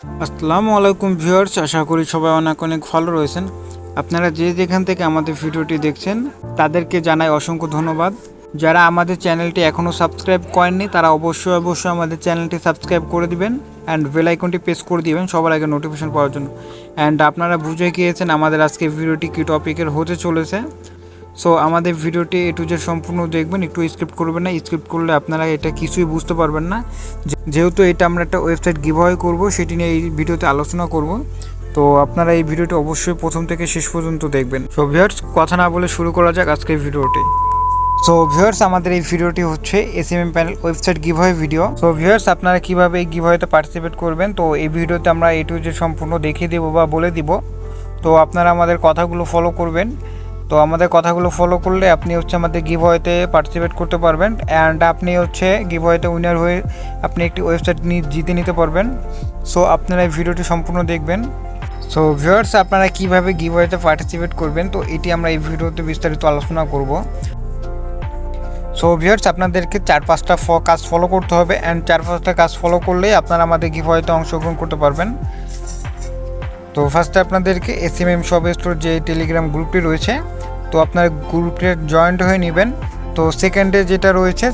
আসসালামু আলাইকুম ভিউয়ার্স, আশা করি সবাই অনেক অনেক ভালো রয়েছেন। আপনারা যে যেখান থেকে আমাদের ভিডিওটি দেখছেন তাদেরকে জানাই অসংখ্য ধন্যবাদ। যারা আমাদের চ্যানেলটি এখনও সাবস্ক্রাইব করেননি তারা অবশ্যই আমাদের চ্যানেলটি সাবস্ক্রাইব করে দিবেন অ্যান্ড বেল আইকনটি প্রেস করে দিবেন সবার আগে নোটিফিকেশন পাওয়ার জন্য। অ্যান্ড আপনারা বুঝে গিয়েছেন আমাদের আজকে ভিডিওটি কী টপিকের হতে চলেছে। সো আমাদের ভিডিওটি এ টু জেড সম্পূর্ণ দেখবেন, একটু স্ক্রিপ্ট করবেন না। স্ক্রিপ্ট করলে আপনারা এটা কিছুই বুঝতে পারবেন না। যেহেতু এটা আমরা একটা ওয়েবসাইট গিভঅ্যাওয়ে করব, সেটি নিয়ে এই ভিডিওতে আলোচনা করব। তো আপনারা এই ভিডিওটি অবশ্যই প্রথম থেকে শেষ পর্যন্ত দেখবেন। সো ভিউয়ার্স, কথা না বলে শুরু করা যাক আজকের ভিডিওটি। সো ভিউয়ার্স, আমাদের এই ভিডিওটি হচ্ছে SMM panel website giveaway video. So viewers, আপনারা কীভাবে এই গিভঅ্যাওয়েতে পার্টিসিপেট করবেন তো এই ভিডিওতে আমরা এ টু জেড সম্পূর্ণ দেখিয়ে দেবো বা বলে দিব। তো আপনারা আমাদের কথাগুলো ফলো করবেন। তো আমাদের কথাগুলো ফলো করলে আপনি আমাদের গিভঅ্যাওয়েতে পার্টিসিপেট করতে পারবেন অ্যান্ড আপনি গিভঅ্যাওয়েতে উইনার হয়ে আপনি একটি ওয়েবসাইট জিতে নিতে পারবেন। সো আপনারা এই ভিডিওটি সম্পূর্ণ দেখবেন। সো ভিউয়ার্স, আপনারা কীভাবে গিভঅ্যাওয়েতে পার্টিসিপেট করবেন তো এটি আমরা এই ভিডিওতে বিস্তারিত আলোচনা করব। সো ভিউয়ার্স, আপনাদেরকে 4-5টা কাজ ফলো করতে হবে অ্যান্ড 4-5টা কাজ ফলো করলেই আপনারা আমাদের গিভঅ্যাওয়েতে অংশগ্রহণ করতে পারবেন। তো ফার্স্টে আপনাদেরকে smm shopstore যে টেলিগ্রাম গ্রুপটি রয়েছে তো আপনার গ্রুপে জয়েন্ট হয়ে নেবেন। তো সেকেন্ডে যেটা রয়েছে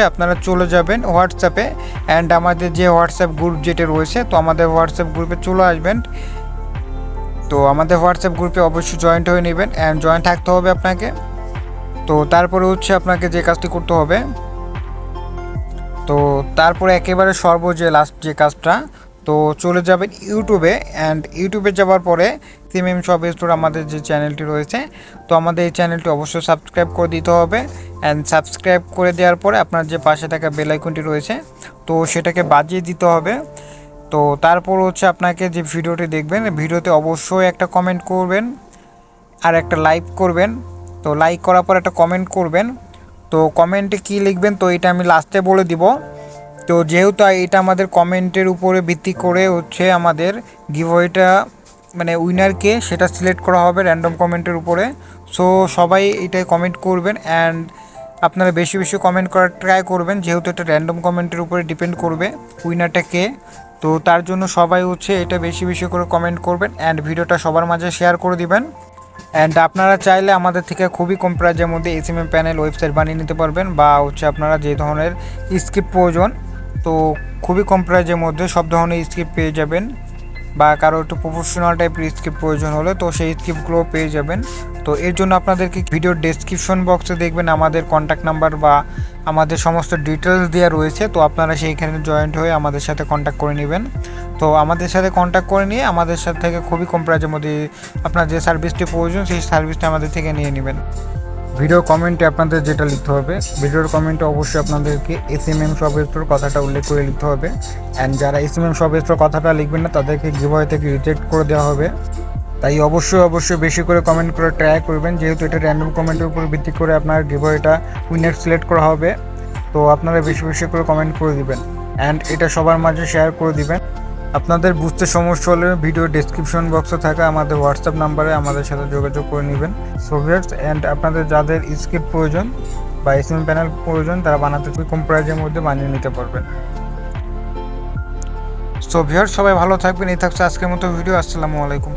আপনারা চলে যাবেন হোয়াটসঅ্যাপে অ্যান্ড আমাদের যে হোয়াটসঅ্যাপ গ্রুপ যেটা রয়েছে তো আমাদের হোয়াটসঅ্যাপ গ্রুপে চলে আসবেন। তো আমাদের হোয়াটসঅ্যাপ গ্রুপে অবশ্যই জয়েন্ট হয়ে নেবেন অ্যান্ড জয়েন্ট থাকতে হবে আপনাকে। তো তারপরে আপনাকে যে কাজটি করতে হবে, তো তারপরে একেবারে লাস্ট যে কাজটা, তো চলে যাবেন ইউটিউবে অ্যান্ড ইউটিউবে যাওয়ার পরে smm shopstore আমাদের যে চ্যানেলটি রয়েছে তো আমাদের এই চ্যানেলটি অবশ্যই সাবস্ক্রাইব করে দিতে হবে অ্যান্ড সাবস্ক্রাইব করে দেওয়ার পরে আপনার যে পাশে থাকা বেল আইকনটি রয়েছে তো সেটাকে বাজিয়ে দিতে হবে। তো তারপর আপনাকে যে ভিডিওটি দেখবেন ভিডিওতে অবশ্যই একটা কমেন্ট করবেন আর একটা লাইক করবেন। তো লাইক করার পর একটা কমেন্ট করবেন। তো কমেন্টে কী লিখবেন তো এটা আমি লাস্টে বলে দিব। তো যেহেতু এটা আমাদের কমেন্টের উপরে ভিত্তি করে আমাদের গিভঅ্যাওয়েটা উইনারকে সেটা সিলেক্ট করা হবে র্যান্ডম কমেন্টের উপরে। সো সবাই এটাই কমেন্ট করবেন অ্যান্ড আপনারা বেশি বেশি কমেন্ট করার ট্রাই করবেন, যেহেতু এটা র্যান্ডম কমেন্টের উপরে ডিপেন্ড করবে উইনারটা কে। তো তার জন্য সবাই এটা বেশি বেশি করে কমেন্ট করবেন অ্যান্ড ভিডিওটা সবার মাঝে শেয়ার করে দিবেন। অ্যান্ড আপনারা চাইলে আমাদের থেকে খুবই কম প্রাইজের মধ্যে smm প্যানেল ওয়েবসাইট বানিয়ে নিতে পারবেন বা আপনারা যে ধরনের স্ক্রিপ্ট প্রয়োজন তো খুবই কম প্রাইজের মধ্যে সব ধরনের স্ক্রিপ্ট পেয়ে যাবেন, বা কারো একটু প্রফেশনাল টাইপের স্ক্রিপ্ট প্রয়োজন হলে তো সেই স্ক্রিপ্টগুলো পেয়ে যাবেন। তো এর জন্য আপনাদেরকে ভিডিওর ডেসক্রিপশন বক্সে দেখবেন আমাদের কন্ট্যাক্ট নাম্বার বা আমাদের সমস্ত ডিটেলস দেওয়া রয়েছে। তো আপনারা সেইখানে জয়েন্ট হয়ে আমাদের সাথে কন্ট্যাক্ট করে নেবেন। তো আমাদের সাথে কন্ট্যাক্ট করে নিয়ে আমাদের সাথে থেকে খুবই কম প্রাইজের মধ্যে আপনার যে সার্ভিসটি প্রয়োজন সেই সার্ভিসটা আমাদের থেকে নিয়ে নেবেন। ভিডিওর কমেন্টে আপনাদের যেটা লিখতে হবে, ভিডিওর কমেন্টে অবশ্যই আপনাদেরকে smm shopstore কথাটা উল্লেখ করে লিখতে হবে অ্যান্ড যারা smm shopstore কথাটা লিখবেন না তাদেরকে গিভঅ্যাওয়ে থেকে রিজেক্ট করে দেওয়া হবে। তাই অবশ্যই বেশি করে কমেন্ট করে ট্রাই করবেন, যেহেতু এটা র্যান্ডম কমেন্টের উপর ভিত্তি করে আপনার গিভঅ্যাওয়েটা উইনার সিলেক্ট করা হবে। তো আপনারা বেশি বেশি করে কমেন্ট করে দিবেন অ্যান্ড এটা সবার মাঝে শেয়ার করে দিবেন। আপনাদের বুঝতে সমস্যা হলে ভিডিও ডেসক্রিপশন বক্সে থাকা আমাদের হোয়াটসঅ্যাপ নাম্বারে আমাদের সাথে যোগাযোগ করে নেবেন। সো ভিউয়ার্স, অ্যান্ড আপনাদের যাদের স্ক্রিপ্ট প্রয়োজন বা smm প্যানেল প্রয়োজন তারা বানাতে খুবই কম প্রাইজের মধ্যে বানিয়ে নিতে পারবেন। সো ভিউয়ার্স, সবাই ভালো থাকবেন। এই থাকছে আজকের মতো ভিডিও। আসসালামু আলাইকুম।